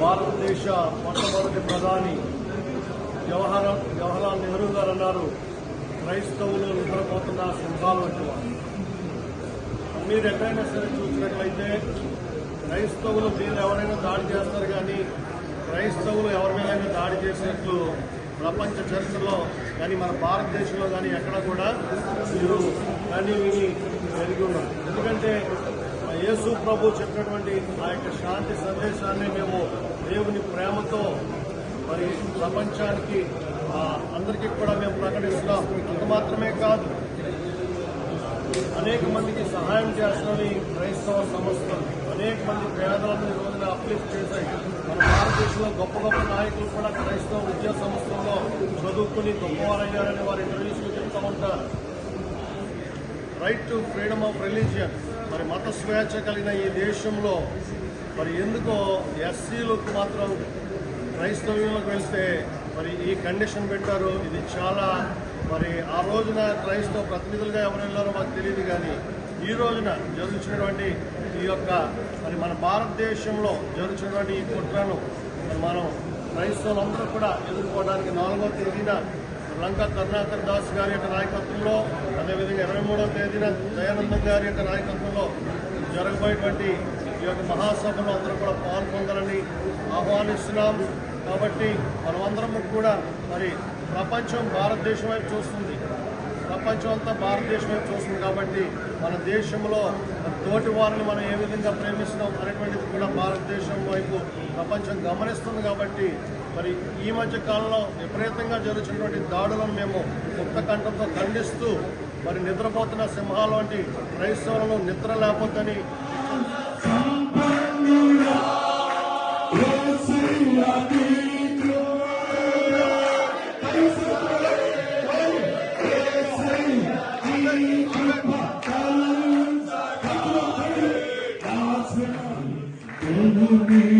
భారతదేశ మొట్టమొదటి ప్రధాని జవహర్లాల్ నెహ్రూ గారు అన్నారు, క్రైస్తవులు నిద్రపోతున్న సింహాలు వంటి వారు. మీరు ఎక్కడైనా సరే చూసినట్లయితే క్రైస్తవులు మీరు ఎవరైనా దాడి చేస్తారు, కానీ క్రైస్తవులు ఎవరి మీద దాడి చేసినట్లు ప్రపంచ చరిత్రలో కానీ మన భారతదేశంలో కానీ ఎక్కడ కూడా మీరు కానీ విని జరిగి ఉన్నారు. ఎందుకంటే యేసు ప్రభు చెప్పినటువంటి ఆ యొక్క శాంతి సందేశాన్ని మేము దేవుని ప్రేమతో మరి ప్రపంచానికి అందరికీ కూడా మేము ప్రకటిస్తున్నాం. అంత మాత్రమే కాదు, అనేక మందికి సహాయం చేస్తున్నవి క్రైస్తవ సంస్థలు. అనేక మంది పేదలను ఈ రోజున అప్లిఫ్ట్ చేశాయి. మన భారతదేశంలో గొప్ప గొప్ప నాయకులు కూడా క్రైస్తవ విద్యా సంస్థల్లో చదువుకుని గొప్పవారయ్యారని వారి ఇంటర్వ్యూస్లో చెప్తూ ఉంటారు. Right to freedom of religion, మరి మత స్వేచ్ఛ కలిగిన ఈ దేశంలో మరి ఎందుకో ఎస్సీలకు మాత్రం క్రైస్తవ్యంలోకి వెళ్తే మరి ఈ కండిషన్ పెట్టారు. ఇది చాలా మరి ఆ రోజున క్రైస్తవ ప్రతినిధులుగా ఎవరు వెళ్ళారో మాకు తెలియదు, కానీ ఈ రోజున జరుగుతున్నటువంటి ఈ యొక్క మరి మన భారతదేశంలో జరుగుతున్నటువంటి ఈ కుట్రను మనం క్రైస్తవులందరూ కూడా ఎదుర్కోవడానికి 4వ తేదీన లంకా కరుణాకర్ దాస్ గారి యొక్క నాయకత్వంలో, అదేవిధంగా 23వ తేదీన దయానందం గారి యొక్క నాయకత్వంలో జరగబోయేటువంటి ఈ యొక్క మహాసభలో అందరూ కూడా పాల్గొందాలని ఆహ్వానిస్తున్నాం. కాబట్టి మనమందరం కూడా మరి ప్రపంచం భారతదేశం వైపు చూస్తుంది, ప్రపంచం అంతా భారతదేశం వైపు చూస్తుంది. కాబట్టి మన దేశంలో తోటి వారిని మనం ఏ విధంగా ప్రేమిస్తున్నాం అనేటువంటిది కూడా భారతదేశం వైపు ప్రపంచం గమనిస్తుంది. కాబట్టి మరి ఈ మధ్య కాలంలో విపరీతంగా జరుగుతున్నటువంటి దాడులను మేము ముక్త కంఠంతో ఖండిస్తూ మరి నిద్రపోతున్న సింహాలు వంటి క్రైస్తవులను నిద్ర లేకపోతని Thank you.